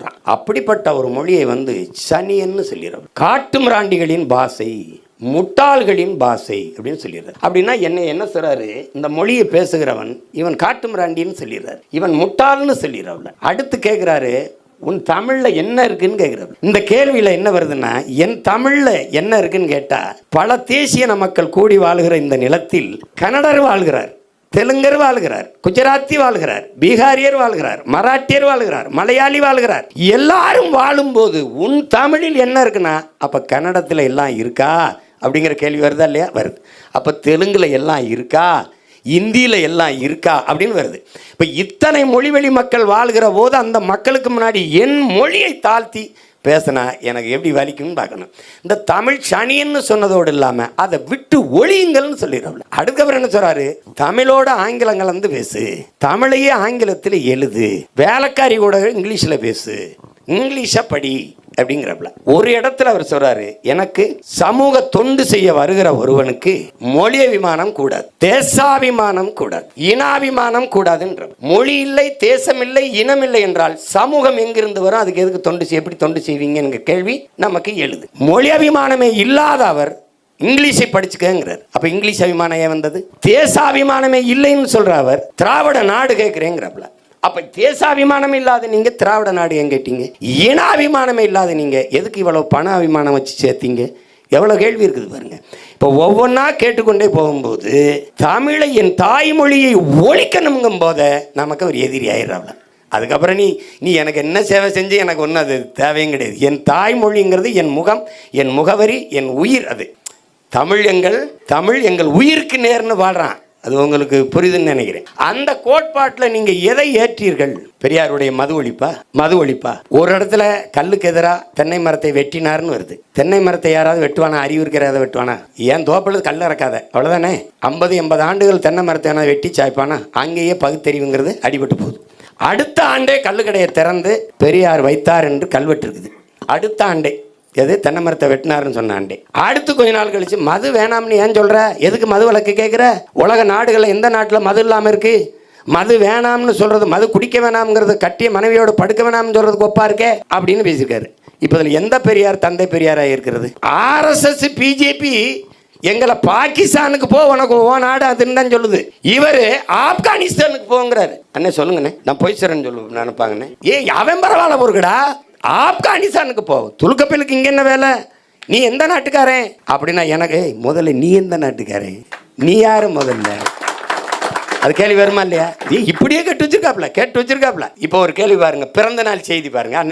சொல்றான். அப்படிப்பட்ட ஒரு மொழியை சனியன்னு சொல்லிடுறான். காட்டு மிராண்டிகளின் பாஷை, முட்டாள்களின் பாஷை அப்படின்னு சொல்லிடுறாரு. அப்படின்னா என்ன சொல்றாரு, இந்த மொழியை பேசுகிறவன் இவன் காட்டு மிராண்டின்னு சொல்லிடுறாரு, இவன் முட்டாள்னு சொல்லிடுறாரு. அடுத்து கேட்கிறாரு, உன் தமிழ்ல என்ன இருக்குன்னு கேட்கிறாரு. இந்த கேள்வியில என்ன வருதுன்னா, என் தமிழ்ல என்ன இருக்குன்னு கேட்டா, பல தேசிய மக்கள் கூடி வாழ்கிற இந்த நிலத்தில் கன்னடர் வாழ்கிறார், தெலுங்கர் வாழ்கிறார், குஜராத்தி வாழ்கிறார், பீகாரியர் வாழ்கிறார், மராட்டியர் வாழ்கிறார், மலையாளி வாழ்கிறார். எல்லாரும் வாழும்போது உன் தமிழில் என்ன இருக்குன்னா, அப்ப கன்னடத்துல எல்லாம் இருக்கா அப்படிங்கிற கேள்வி வருதா இல்லையா? வருது. அப்ப தெலுங்குல எல்லாம் இருக்கா, இந்தியில் எல்லாம் இருக்கா அப்படின்னு வருது. இப்போ இத்தனை மொழிவெளி மக்கள் வாழ்கிற போது அந்த மக்களுக்கு முன்னாடி என் மொழியை தாழ்த்தி பேசினா எனக்கு எப்படி வலிக்கும்னு பார்க்கணும். இந்த தமிழ் சனின்னு சொன்னதோடு இல்லாமல் அதை விட்டு ஒழியுங்கள்னு சொல்லிடுறாங்க. அதுக்கப்புறம் என்ன சொல்கிறாரு, தமிழோட ஆங்கிலம் கலந்து பேசு, தமிழையே ஆங்கிலத்தில் எழுது, வேலைக்காரி கூட இங்கிலீஷில் பேசு, இங்கிலீஷை படி அப்படிங்கிறப்பல ஒரு இடத்துல அவர் சொல்றாரு, எனக்கு சமூக தொண்டு செய்ய வருகிற ஒருவனுக்கு மொழி அபிமானம் கூடாது, தேசாபிமானம் கூடாது, இனாபிமானம் கூடாதுன்ற. மொழி இல்லை, தேசம் இல்லை, இனம் இல்லை என்றால் சமூகம் எங்கிருந்து வரும், அதுக்கு எதுக்கு தொண்டு செய்ய, எப்படி தொண்டு செய்வீங்க கேள்வி நமக்கு எழுது. மொழி அபிமானமே இல்லாத அவர் இங்கிலீஷை படிச்சுக்கங்கிறார். அப்ப இங்கிலீஷ் அபிமானம் ஏன் வந்தது? தேசாபிமானமே இல்லைன்னு சொல்ற அவர் திராவிட நாடு கேட்கிறேங்கிறப்பல. அப்ப தேசாபிமானம் இல்லாத நீங்க திராவிட நாடு ஏன் கேட்டீங்க? இனாபிமானமே இல்லாத நீங்க எதுக்கு இவ்வளவு பண அபிமானம் வச்சு சேர்த்தீங்க? எவ்வளவு கேள்வி இருக்குது பாருங்க. இப்போ ஒவ்வொன்றா கேட்டுக்கொண்டே போகும்போது தமிழை என் தாய்மொழியை ஒழிக்கணுங்கும் போத நமக்கு ஒரு எதிரி ஆயிடுறாங்க. அதுக்கப்புறம் நீ எனக்கு என்ன சேவை செஞ்சு எனக்கு ஒன்றும் அது தேவையும் கிடையாது. என் தாய்மொழிங்கிறது என் முகம், என் முகவரி, என் உயிர். அது தமிழ் எங்கள் உயிருக்கு நேர்னு வாழ்றான். அது உங்களுக்கு புரியுதுன்னு நினைக்கிறேன். அந்த கோட்பாட்டில் நீங்க எதை ஏற்றீர்கள்? பெரியாருடைய மது ஒழிப்பா? ஒரு இடத்துல கல்லுக்கு எதிராக தென்னை மரத்தை வெட்டினார்னு வருது. தென்னை மரத்தை யாராவது வெட்டுவானா? அறிவு இருக்கிறத வெட்டுவானா? ஏன் தோப்பில் கல் இறக்காத, அவ்வளோதானே. 50-80 ஆண்டுகள் தென்னை மரத்தை ஏன்னா வெட்டி சாய்ப்பானா? அங்கேயே பகுத்தறிவுங்கிறது அடிபட்டு போகுது. அடுத்த ஆண்டே கல்லுக்கடையை திறந்து பெரியார் வைத்தார் என்று கல்வெட்டு இருக்குது. அடுத்த ஆண்டே எது தென்னை மரத்தை வெட்டினாருன்னு சொன்னாண்டே. அடுத்து கொஞ்ச நாள் கழிச்சு மது வேணாம்னு ஏன் சொல்ற? எதுக்கு மது விலக்கு கேட்குற? உலக நாடுகளில் எந்த நாட்டில் மது இல்லாமல் இருக்கு? மது வேணாம்னு சொல்றது, மது குடிக்க வேணாம்ங்கிறது, கட்டிய மனைவியோட படுக்க வேணாம்னு சொல்றதுக்கு ஒப்பா இருக்கே அப்படின்னு பேசியிருக்காரு. இப்போ இதில் எந்த பெரியார் தந்தை பெரியாராக இருக்கிறது? RSS பிஜேபி எங்களை பாகிஸ்தானுக்கு போ, உனக்கு ஓ நாடு அதுன்னு தான் சொல்லுது. இவர் ஆப்கானிஸ்தானுக்கு போங்கிறாரு. அண்ணே சொல்லுங்கண்ணே, நான் போய் சேரன்னு சொல்லு நினைப்பாங்கண்ணே. அவன் பரவாயில்ல பொருக்கடா, ஆப்கானிஸ்தானுக்கு போ, துலுக்கப்பிலுக்கு இங்கே என்ன வேலை? நீ எந்த நாட்டுக்காரன் அப்படின்னா எனக்கு முதல்ல நீ எந்த நாட்டுக்காரன், நீ யாரு முதல்ல? அது கேள்வி வருமா இல்லையா? இப்படியே கேட்டு வச்சிருக்காப்ல. இப்போ ஒரு கேள்வி பாருங்க, பிறந்த நாள் செய்தி பாருங்க.